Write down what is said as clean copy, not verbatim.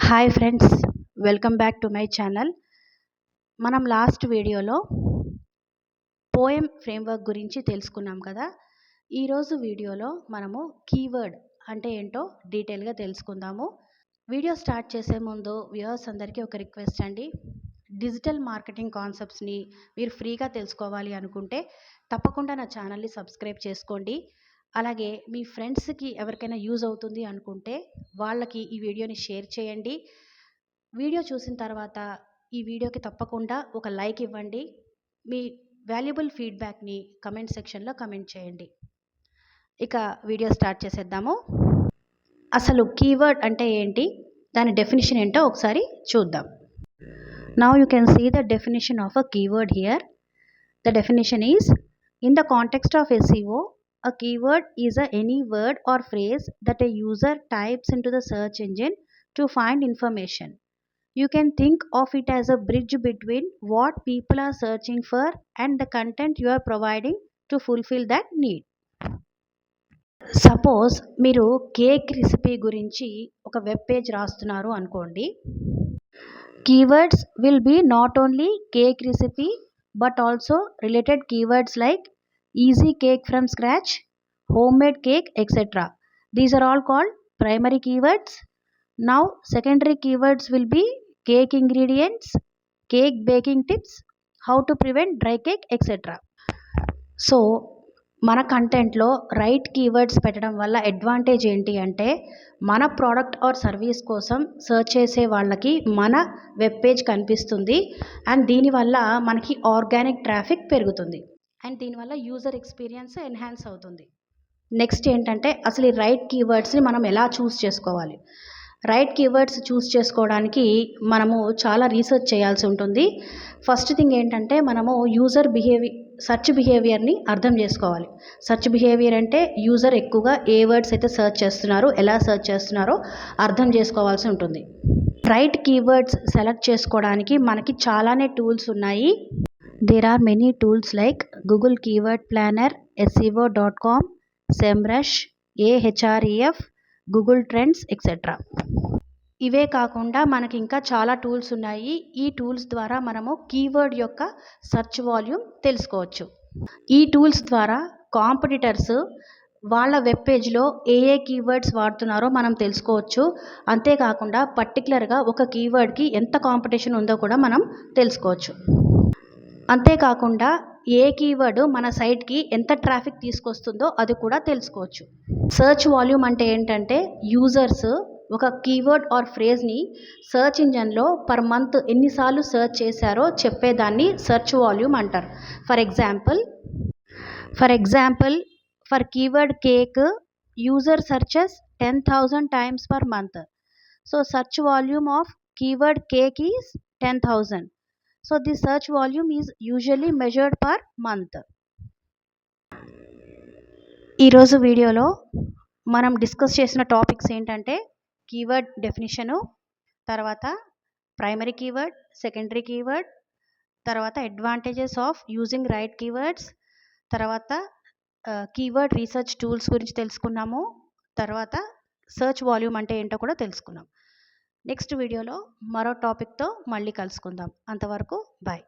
Hi friends, welcome back to my channel. మనం last వీడియోలో poem framework గురించి తెలుసుకున్నాం కదా. ఈరోజు వీడియోలో మనము కీవర్డ్ అంటే ఏంటో డీటెయిల్గా తెలుసుకుందాము. వీడియో స్టార్ట్ చేసే ముందు వ్యూవర్స్ అందరికీ ఒక రిక్వెస్ట్ అండి. డిజిటల్ మార్కెటింగ్ కాన్సెప్ట్స్ని మీరు ఫ్రీగా తెలుసుకోవాలి అనుకుంటే తప్పకుండా నా ఛానల్ని సబ్స్క్రైబ్ చేసుకోండి. అలాగే మీ ఫ్రెండ్స్కి ఎవరికైనా యూజ్ అవుతుంది అనుకుంటే వాళ్ళకి ఈ వీడియోని షేర్ చేయండి. వీడియో చూసిన తర్వాత ఈ వీడియోకి తప్పకుండా ఒక లైక్ ఇవ్వండి. మీ వాల్యుబుల్ ఫీడ్బ్యాక్ని కమెంట్ సెక్షన్లో కమెంట్ చేయండి. ఇక వీడియో స్టార్ట్ చేసేద్దాము. అసలు కీవర్డ్ అంటే ఏంటి, దాని డెఫినేషన్ ఏంటో ఒకసారి చూద్దాం. Now you can see the definition of a keyword here. The definition is, in the context of SEO, a keyword is any word or phrase that a user types into the search engine to find information. You can think of it as a bridge between what people are searching for and the content you are providing to fulfill that need. Suppose మీరు cake recipe గురించి ఒక web page రాస్తున్నారు అనుకోండి. Keywords will be not only cake recipe but also related keywords like easy cake from scratch, homemade cake, etc. These are all called primary keywords. Now secondary keywords will be cake ingredients, cake baking tips, how to prevent dry cake, etc. So మన కంటెంట్లో right keywords పెట్టడం వల్ల advantage ఏంటి అంటే, మన product or service కోసం search చేసే వాళ్ళకి మన వెబ్ పేజ్ కనిపిస్తుంది. అండ్ దీనివల్ల మనకి ఆర్గానిక్ ట్రాఫిక్ పెరుగుతుంది. అండ్ దీనివల్ల యూజర్ ఎక్స్పీరియన్స్ ఎన్హాన్స్ అవుతుంది. నెక్స్ట్ ఏంటంటే, అసలు ఈ రైట్ కీవర్డ్స్ని మనం ఎలా చూస్ చేసుకోవాలి. రైట్ కీవర్డ్స్ చూస్ చేసుకోవడానికి మనము చాలా రీసెర్చ్ చేయాల్సి ఉంటుంది. ఫస్ట్ థింగ్ ఏంటంటే, మనము యూజర్ సెర్చ్ బిహేవియర్ని అర్థం చేసుకోవాలి. సెర్చ్ బిహేవియర్ అంటే యూజర్ ఎక్కువగా ఏ వర్డ్స్ అయితే సెర్చ్ చేస్తున్నారో, ఎలా సెర్చ్ చేస్తున్నారో అర్థం చేసుకోవాల్సి ఉంటుంది. రైట్ కీవర్డ్స్ సెలెక్ట్ చేసుకోవడానికి మనకి చాలానే టూల్స్ ఉన్నాయి. There are many tools like Google keyword planner, SEO.com, SEMrush, Ahref, Google trends, etcetera. ఇవే కాకుండా మనకి ఇంకా చాలా టూల్స్ ఉన్నాయి. ఈ టూల్స్ ద్వారా మనము కీవర్డ్ యొక్క సెర్చ్ వాల్యూమ్ తెలుసుకోవచ్చు. ఈ టూల్స్ ద్వారా కాంపిటీటర్స్ వాళ్ళ వెబ్ పేజ్లో ఏ కీవర్డ్స్ వాడుతున్నారో మనం తెలుసుకోవచ్చు. అంతేకాకుండా పర్టికులర్గా ఒక కీవర్డ్కి ఎంత కాంపిటీషన్ ఉందో కూడా మనం తెలుసుకోవచ్చు. అంతేకాకుండా ఏ కీవర్డ్ మన సైట్కి ఎంత ట్రాఫిక్ తీసుకొస్తుందో అది కూడా తెలుసుకోవచ్చు. సెర్చ్ వాల్యూమ్ అంటే ఏంటంటే, యూజర్స్ ఒక కీవర్డ్ ఆర్ ఫ్రేజ్ని సెర్చ్ ఇంజన్లో పర్ మంత్ ఎన్నిసార్లు సెర్చ్ చేశారో చెప్పేదాన్ని సెర్చ్ వాల్యూమ్ అంటారు. For example for keyword cake, user searches 10,000 times per month. So search volume of keyword cake is 10,000. So the search volume is usually measured per month. ఈరోజు వీడియోలో మనం discuss చేసిన topics ఏంటంటే, keyword definition, తర్వాత primary keyword, secondary keyword, తర్వాత advantages of using right keywords, తర్వాత keyword research tools గురించి తెలుసుకున్నాము, తర్వాత సెర్చ్ వాల్యూమ్ అంటే ఏంటో కూడా తెలుసుకున్నాం. నెక్స్ట్ వీడియోలో మరో టాపిక్తో మళ్ళీ కలుసుకుందాం. అంతవరకు బాయ్.